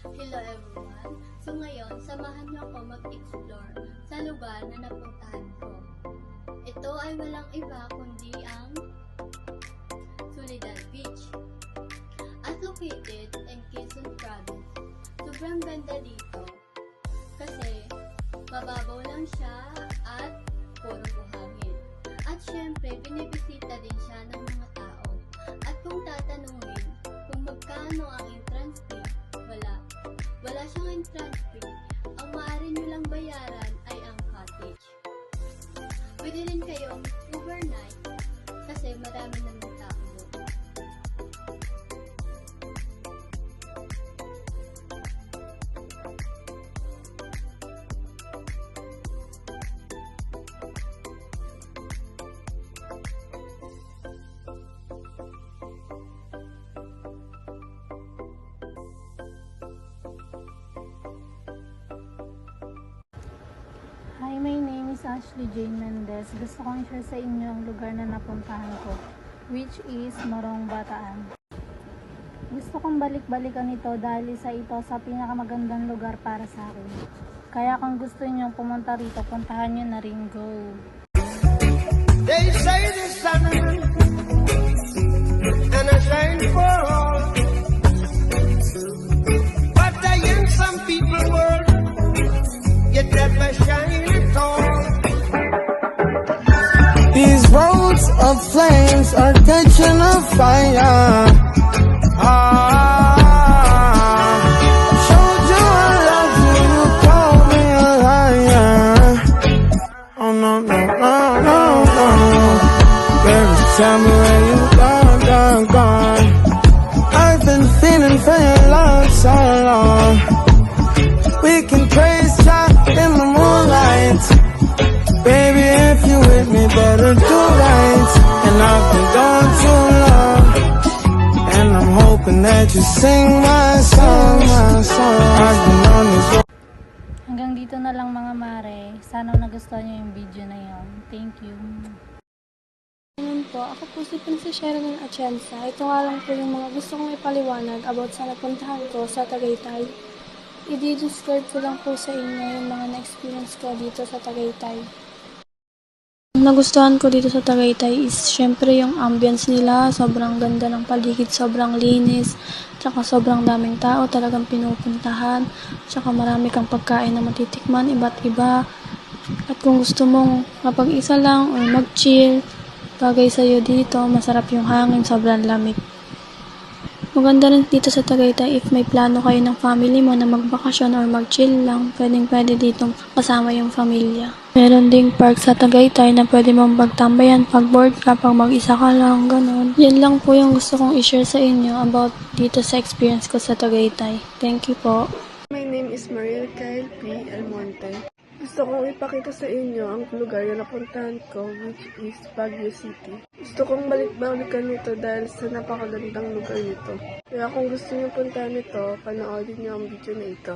Hello everyone! So ngayon, samahan niyo ako mag-explore sa lugar na napuntahan ko. Ito ay walang iba kundi ang Soledad Beach at located in Quezon Province. Sobrang ganda dito kasi mababaw lang siya at puro buhangin. At syempre, binibisita din siya ng mga tao. At kung tatanungin kung magkano ang entrance fee, wala siyang entrance fee. Ang maaari nyo lang bayaran ay ang cottage. Pwede rin kayong overnight kasi marami ng tao doon. Hi, my name is Ashley Jane Mendez. Gusto kong i-share sa inyo ang lugar na napuntahan ko, which is Morong Bataan. Gusto kong balik-balikan ito dahil isa ito sa pinakamagandang lugar para sa akin. Kaya kung gusto niyo pumunta rito, puntahan niyo na rin. Go! They say the sun and I shine for all, but I in some people world yet never shine at all. These roads of flames are catching a fire. Showed you I love you, you called me a liar. Oh no, no, no, no, no. Baby, tell me where you gone. I've been feeling for your love so long. We can praise God in the moonlight. Baby, if you with me, better do right. And I've been gone too long, and I'm hoping that you sing my song, my song. I've been on this road. Hanggang dito na lang mga mare. Sana nagustuhan niyo yung video na yon. Thank you. Ngayon po, ako po si Princess Sharon Atienza. Ito nga lang po yung mga gusto kong ipaliwanag about sa napuntahan ko sa Tagaytay. I-describe ko lang po sa inyo yung mga na-experience ko dito sa Tagaytay. Ang nagustuhan ko dito sa Tagaytay is syempre yung ambience nila. Sobrang ganda ng paligid, sobrang linis, tsaka sobrang daming tao talagang pinupuntahan, tsaka marami kang pagkain na matitikman, iba't iba. At kung gusto mong mapag-isa lang or mag-chill, bagay sa'yo dito, masarap yung hangin, sobrang lamig. Maganda rin dito sa Tagaytay if may plano kayo ng family mo na magbakasyon or mag-chill lang, pwede dito kasama yung pamilya. Meron ding park sa Tagaytay na pwede mong pagtambayan pag bored ka, pag mag-isa ka lang, ganun. Yan lang po yung gusto kong i-share sa inyo about dito sa experience ko sa Tagaytay. Thank you po. My name is Mariel Kyle P. Almonte. Gusto kong ipakita sa inyo ang lugar na napuntahan ko, which is Baguio City. Gusto kong balik-balikan nito dahil sa napakagandang lugar nito. Kaya kung gusto niyo puntahan nito, panoorin niyo ang video na ito.